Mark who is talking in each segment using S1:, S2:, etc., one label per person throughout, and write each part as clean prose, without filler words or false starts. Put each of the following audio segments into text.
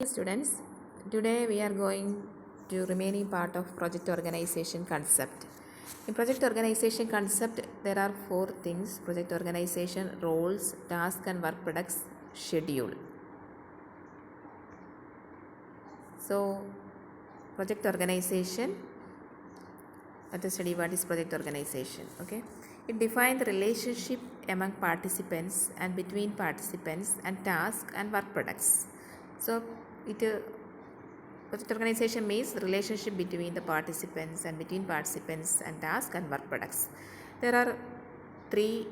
S1: Students, today we are going to remaining part of project organization concept. In project organization concept, there are 4 things: project organization, roles, task and work products, schedule. So, project organization, let us study what is project organization. Okay, it defines the relationship among participants and between participants and task and work products. So, project organization means the relationship between the participants and between participants and task and work products. There are 3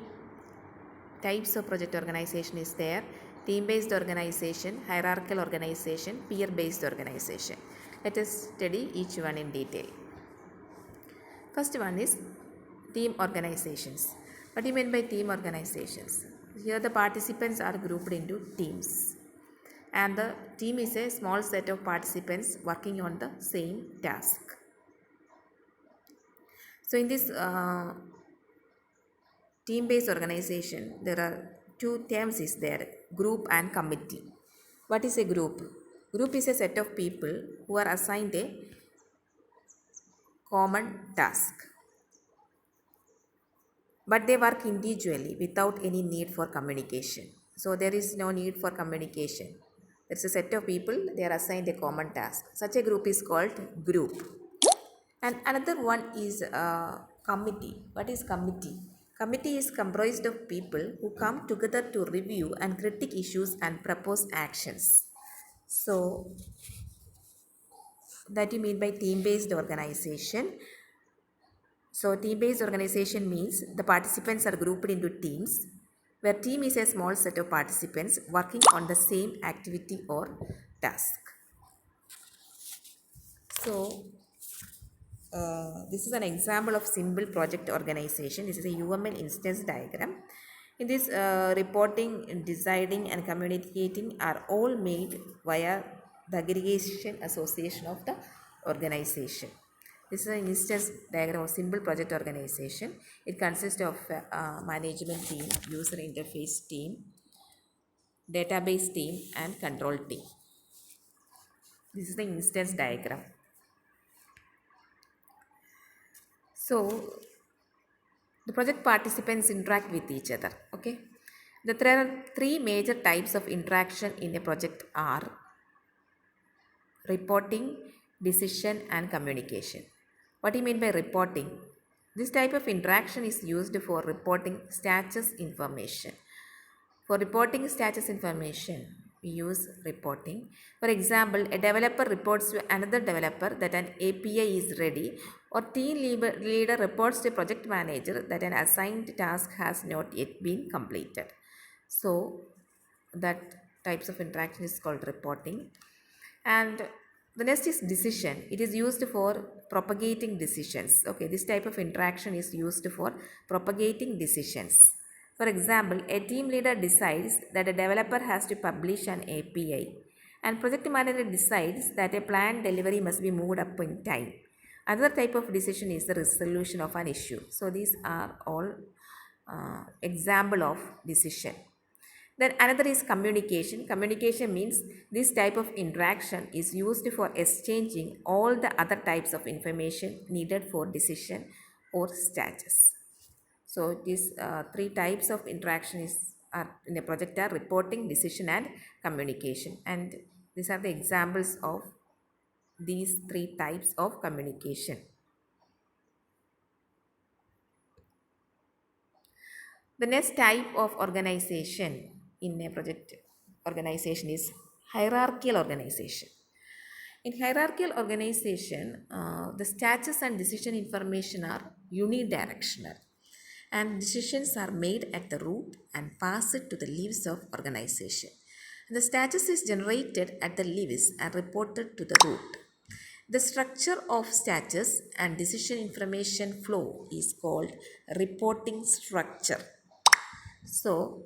S1: types of project organization is there: team-based organization, hierarchical organization, peer-based organization. Let us study each one in detail. First one is team organizations. What do you mean by team organizations? Here the participants are grouped into teams, and the team is a small set of participants working on the same task. So in this team-based organization, there are 2 terms is there: group and committee. What is a group? Group is a set of people who are assigned a common task, but they work individually without any need for communication. So there is no need for communication. It's a set of people, they are assigned a common task. Such a group is called group. And another one is committee. What is committee? Committee is comprised of people who come together to review and critique issues and propose actions. So that you mean by team-based organization. So team-based organization means the participants are grouped into teams, where team is a small set of participants working on the same activity or task. So this is an example of simple project organization. This is a UML instance diagram. In this, reporting, deciding and communicating are all made via the aggregation association of the organization. This is an instance diagram of simple project organization. It consists of management team, user interface team, database team and control team. This is the instance diagram. So, the project participants interact with each other. Okay. There are 3 major types of interaction in a project are reporting, decision and communication. What do you mean by reporting? This type of interaction is used for reporting status information. For reporting status information, we use reporting. For example, a developer reports to another developer that an API is ready, or team leader reports to project manager that an assigned task has not yet been completed. So, that types of interaction is called reporting. And the next is decision. It is used for propagating decisions. Okay, this type of interaction is used for propagating decisions. For example, a team leader decides that a developer has to publish an API, and project manager decides that a planned delivery must be moved up in time. Another type of decision is the resolution of an issue. So these are all example of decision. Then another is communication. Communication means this type of interaction is used for exchanging all the other types of information needed for decision or status. So these 3 types of interaction are in a project are reporting, decision and communication. And these are the examples of these 3 types of communication. The next type of organization in a project organization is hierarchical organization. In hierarchical organization, the status and decision information are unidirectional, and decisions are made at the root and passed to the leaves of organization. The status is generated at the leaves and reported to the root. The structure of status and decision information flow is called reporting structure. So,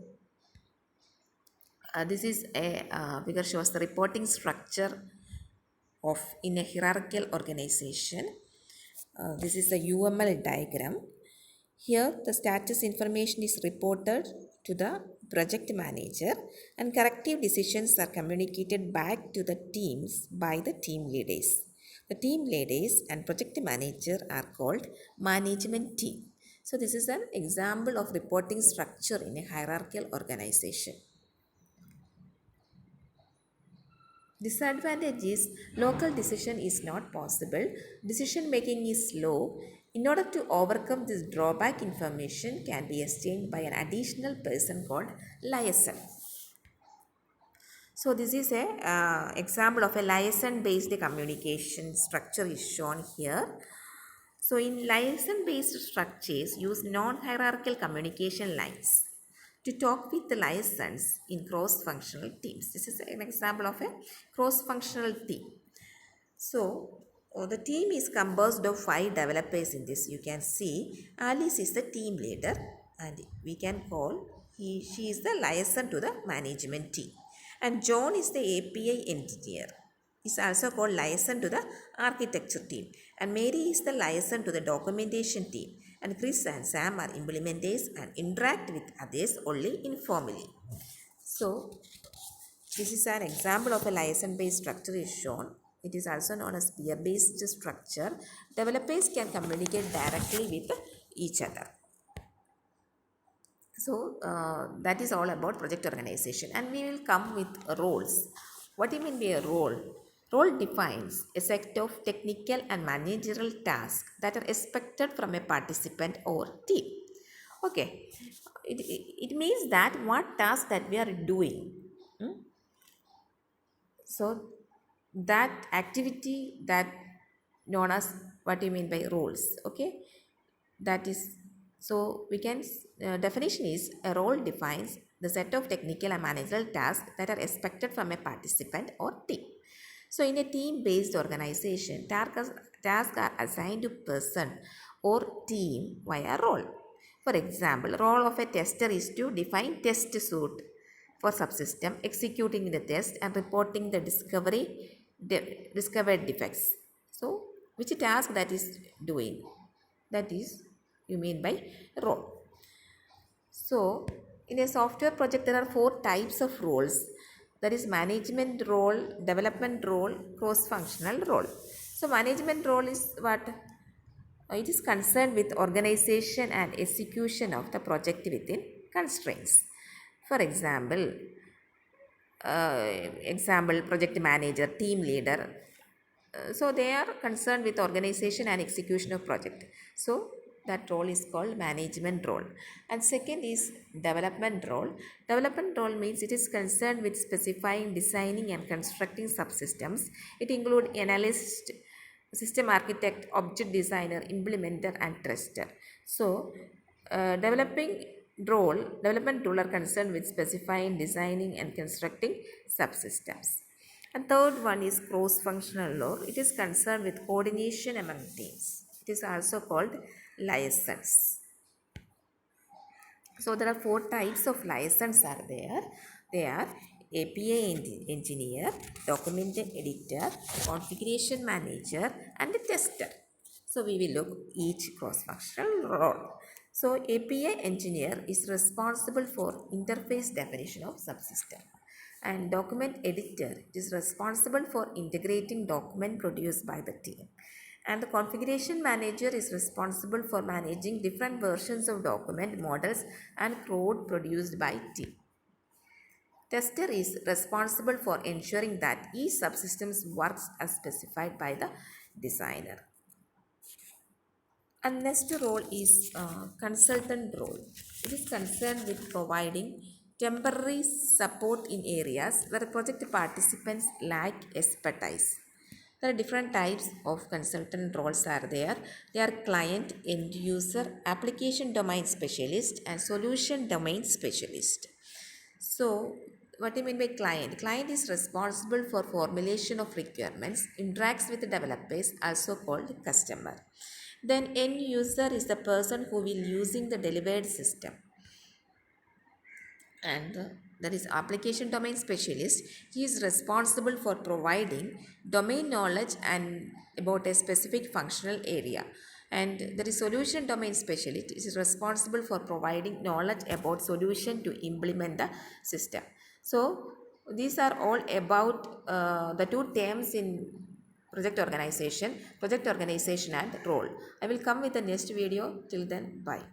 S1: this is a figure shows the reporting structure of in a hierarchical organization. This is a UML diagram. Here the status information is reported to the project manager, and corrective decisions are communicated back to the teams by the team leaders. The team leaders and project manager are called management team. So this is an example of reporting structure in a hierarchical organization. Disadvantage is local decision is not possible. Decision making is slow. In order to overcome this drawback, information can be exchanged by an additional person called liaison. So this is a example of a liaison based communication structure is shown here. So in liaison based structures use non-hierarchical communication lines to talk with the liaisons in cross-functional teams. This is an example of a cross-functional team. So the team is composed of 5 developers in this. You can see Alice is the team leader and we can call she is the liaison to the management team. And John is the API engineer. Is also called liaison to the architecture team. And Mary is the liaison to the documentation team. And Chris and Sam are implementers and interact with others only informally. So this is an example of a liaison-based structure is shown. It is also known as peer-based structure. Developers can communicate directly with each other. So that is all about project organization, and we will come with roles. What do you mean by a role? Role defines a set of technical and managerial tasks that are expected from a participant or team. Okay, it means that what task that we are doing. So that activity that known as what do you mean by roles. Okay, that is, so we can definition is a role defines the set of technical and managerial tasks that are expected from a participant or team. So in a team based organization, tasks are assigned to person or team via role. For example, role of a tester is to define test suite for subsystem, executing the test and reporting the discovered defects. So which task that is doing, that is you mean by role. So in a software project there are 4 types of roles. That is management role, development role, cross-functional role. So management role is what? It is concerned with organization and execution of the project within constraints. For example, project manager, team leader. So they are concerned with organization and execution of project. So that role is called management role. And second is development role. Development role means it is concerned with specifying, designing and constructing subsystems. It includes analyst, system architect, object designer, implementer and tester. So development role are concerned with specifying, designing and constructing subsystems. And third one is cross-functional role. It is concerned with coordination among teams. It is also called liaisons. So there are 4 types of liaisons are there. They are API engineer, document editor, configuration manager and tester. So we will look each cross-functional role. So API engineer is responsible for interface definition of subsystem. And document editor is responsible for integrating document produced by the team. And the configuration manager is responsible for managing different versions of document models and code produced by team. Tester is responsible for ensuring that each subsystem works as specified by the designer. And next role is consultant role. It is concerned with providing temporary support in areas where project participants lack expertise. There are different types of consultant roles are there. They are client, end user, application domain specialist and solution domain specialist. So what do you mean by client? Client is responsible for formulation of requirements, interacts with the developers, also called customer. Then end user is the person who will using the delivered system. And that is application domain specialist. He is responsible for providing domain knowledge and about a specific functional area. And there is solution domain specialist. It is responsible for providing knowledge about solution to implement the system. So these are all about the two terms in project organization and role. I will come with the next video. Till then, bye.